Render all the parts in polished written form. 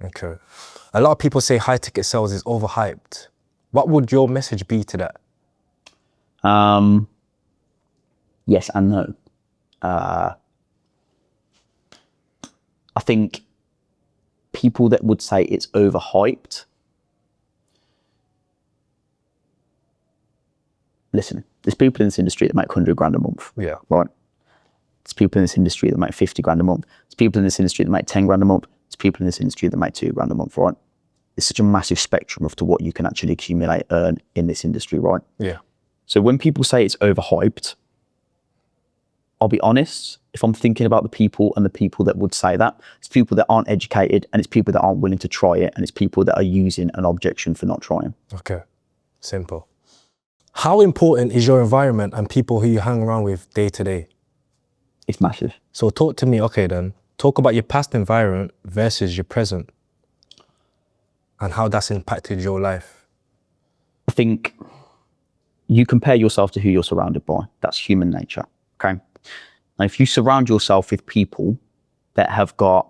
Okay. A lot of people say high ticket sales is overhyped. What would your message be to that? Yes and no. I think people that would say it's overhyped, listen, there's people in this industry that make 100 grand a month. Yeah. Right? There's people in this industry that make 50 grand a month. There's people in this industry that make 10 grand a month. There's people in this industry that make 2 grand a month, right? There's such a massive spectrum of to what you can actually accumulate, earn in this industry, right? Yeah. So when people say it's overhyped, I'll be honest, if I'm thinking about the people and the people that would say that, it's people that aren't educated and it's people that aren't willing to try it and it's people that are using an objection for not trying. Okay. Simple. How important is your environment and people who you hang around with day to day? It's massive. So talk to me, okay then, talk about your past environment versus your present and how that's impacted your life. I think you compare yourself to who you're surrounded by. That's human nature, okay? Now, if you surround yourself with people that have got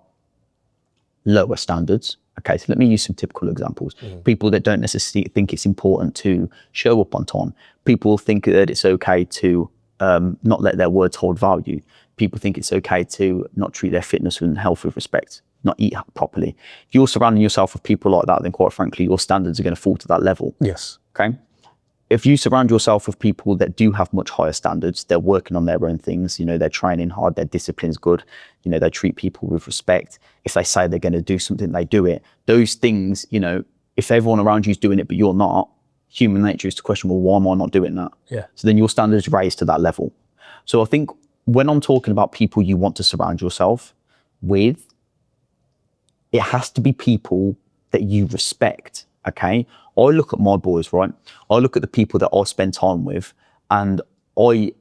lower standards, okay, so let me use some typical examples. People that don't necessarily think it's important to show up on time. People think that it's okay to not let their words hold value. People think it's okay to not treat their fitness and health with respect, not eat properly. If you're surrounding yourself with people like that, then quite frankly, your standards are going to fall to that level. Yes. Okay. If you surround yourself with people that do have much higher standards, they're working on their own things, you know, they're training hard, their discipline's good, you know, they treat people with respect. If they say they're going to do something, they do it. Those things, you know, if everyone around you is doing it, but you're not, human nature is to question, well, why am I not doing that? Yeah. So then your standards raise to that level. So I think when I'm talking about people you want to surround yourself with, it has to be people that you respect, okay? I look at my boys, right? I look at the people that I spend time with and I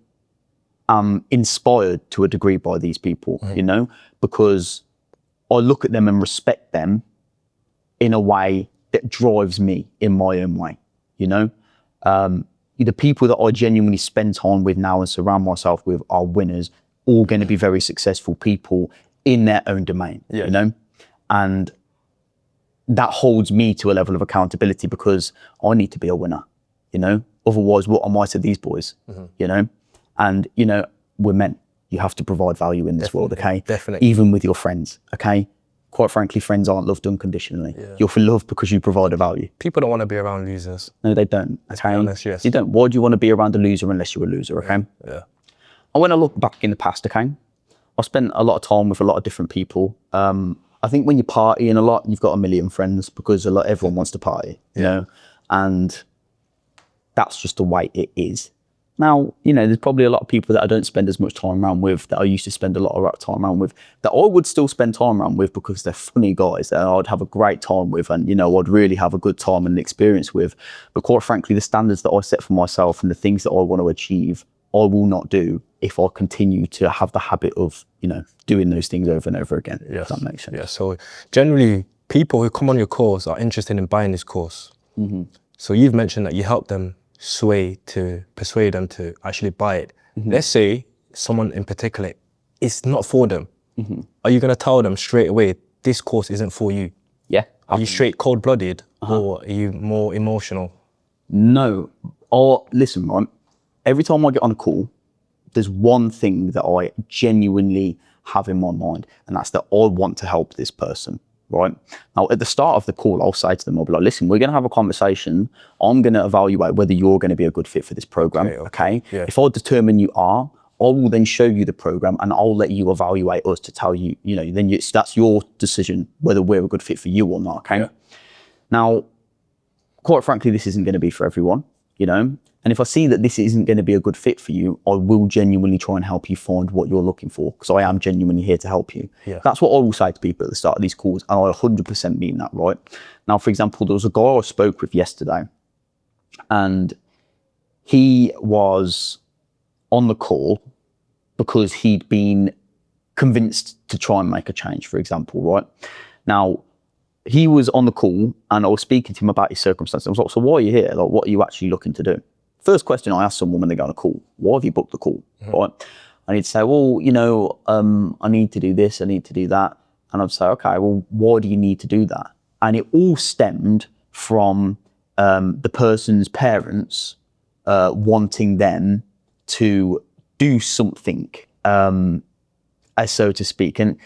am inspired to a degree by these people, you know, because I look at them and respect them in a way that drives me in my own way, you know? The people that I genuinely spend time with now and surround myself with are winners, all going to be very successful people in their own domain, you know? And that holds me to a level of accountability because I need to be a winner, you know? Otherwise, what am I to these boys, you know? And, you know, we're men. You have to provide value in this world, okay? Definitely. Even with your friends, okay? Quite frankly, friends aren't loved unconditionally. You're for love because you provide a value. People don't want to be around losers. No, they don't, okay? honest, yes. You don't. Why do you want to be around a loser unless you're a loser, okay? Yeah. And when I look back in the past, okay, I spent a lot of time with a lot of different people. I think when you're partying a lot, you've got a million friends because everyone wants to party, you know, and that's just the way it is. Now, you know, there's probably a lot of people that I don't spend as much time around with that I used to spend a lot of time around with that I would still spend time around with because they're funny guys that I'd have a great time with and, you know, I'd really have a good time and experience with. But quite frankly, the standards that I set for myself and the things that I want to achieve, I will not do if I continue to have the habit of, you know, doing those things over and over again. If that makes sense. Yeah, so generally people who come on your course are interested in buying this course. So you've mentioned that you help them persuade them to actually buy it. Let's say someone in particular, it's not for them. Are you going to tell them straight away, this course isn't for you? Yeah. Are you straight cold-blooded or are you more emotional? No. Or listen, right? Every time I get on a call, there's one thing that I genuinely have in my mind, and that's that I want to help this person, right? Now, at the start of the call, I'll say to them, I'll be like, listen, we're going to have a conversation. I'm going to evaluate whether you're going to be a good fit for this program, okay? Yeah. If I determine you are, I will then show you the program and I'll let you evaluate us to tell you, you know, then that's your decision whether we're a good fit for you or not, okay? Now, quite frankly, this isn't going to be for everyone, you know? And if I see that this isn't going to be a good fit for you, I will genuinely try and help you find what you're looking for because I am genuinely here to help you. That's what I will say to people at the start of these calls, and I 100% mean that, right? Now, for example, there was a guy I spoke with yesterday, and he was on the call because he'd been convinced to try and make a change, for example, right? Now, he was on the call and I was speaking to him about his circumstances. I was like, so why are you here? Like, what are you actually looking to do? First question I ask someone when they go on a call, why have you booked the call, right? And he'd say, well, you know, I need to do this, I need to do that. And I'd say, okay, well, why do you need to do that? And it all stemmed from the person's parents wanting them to do something, so to speak. And,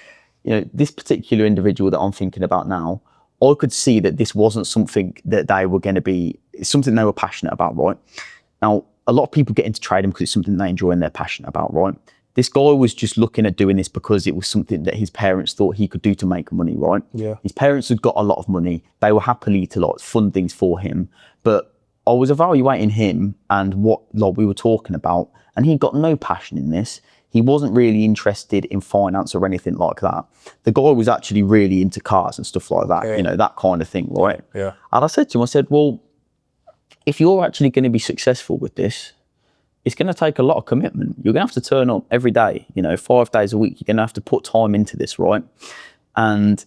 you know, this particular individual that I'm thinking about now, I could see that this wasn't something that they were going to be, something they were passionate about, right? Now, a lot of people get into trading because it's something they enjoy and they're passionate about, right? This guy was just looking at doing this because it was something that his parents thought he could do to make money, right? Yeah. His parents had got a lot of money. They were happily to like fund things for him. But I was evaluating him and what like we were talking about, and he got no passion in this. He wasn't really interested in finance or anything like that. The guy was actually really into cars and stuff like that, you know, that kind of thing, right? Yeah. And I said to him, I said, well, if you're actually going to be successful with this, it's going to take a lot of commitment. You're going to have to turn up every day, you know, 5 days a week. You're going to have to put time into this, right? And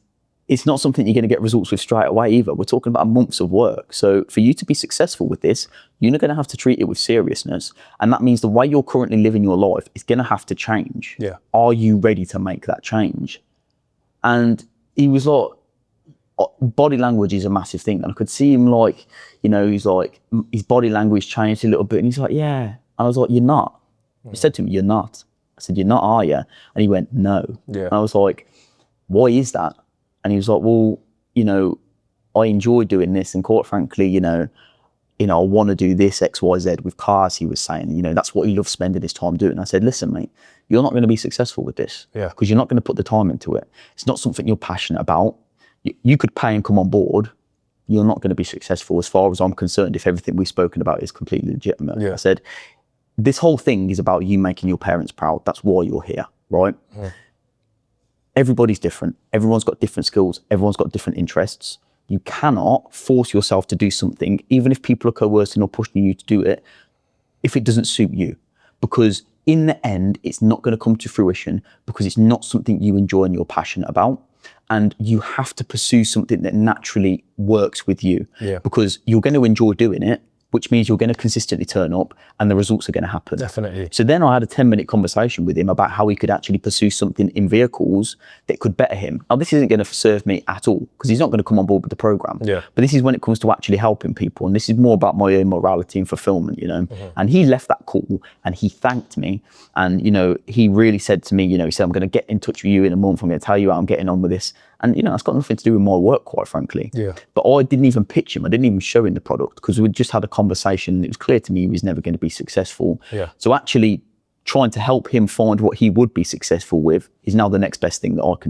it's not something you're going to get results with straight away either. We're talking about months of work. So for you to be successful with this, you're going to have to treat it with seriousness. And that means the way you're currently living your life is going to have to change. Yeah. Are you ready to make that change? And he was like, body language is a massive thing. And I could see him like, you know, he's like, his body language changed a little bit. And he's like, yeah. And I was like, you're not. He said to me, you're not. I said, you're not, are you? And he went, no. Yeah. And I was like, why is that? And he was like, well, you know, I enjoy doing this. And quite frankly, you know, I want to do this X, Y, Z with cars, he was saying. You know, that's what he loves spending his time doing. I said, listen, mate, you're not going to be successful with this. Yeah. Because you're not going to put the time into it. It's not something you're passionate about. You could pay and come on board. You're not going to be successful as far as I'm concerned if everything we've spoken about is completely legitimate. Yeah. I said, this whole thing is about you making your parents proud. That's why you're here, right? Everybody's different. Everyone's got different skills. Everyone's got different interests. You cannot force yourself to do something, even if people are coercing or pushing you to do it, if it doesn't suit you. Because in the end, it's not going to come to fruition because it's not something you enjoy and you're passionate about. And you have to pursue something that naturally works with you, because you're going to enjoy doing it, which means you're going to consistently turn up and the results are going to happen. Definitely. So then I had a 10-minute conversation with him about how he could actually pursue something in vehicles that could better him. Now, this isn't going to serve me at all because he's not going to come on board with the program. Yeah. But this is when it comes to actually helping people. And this is more about my own morality and fulfillment, you know. And he left that call and he thanked me. And, you know, he really said to me, you know, he said, I'm going to get in touch with you in a month. I'm going to tell you how I'm getting on with this. And, you know, it's got nothing to do with my work, quite frankly. Yeah. But I didn't even pitch him. I didn't even show him the product because we just had a conversation. It was clear to me he was never going to be successful. Yeah. So actually trying to help him find what he would be successful with is now the next best thing that I can do.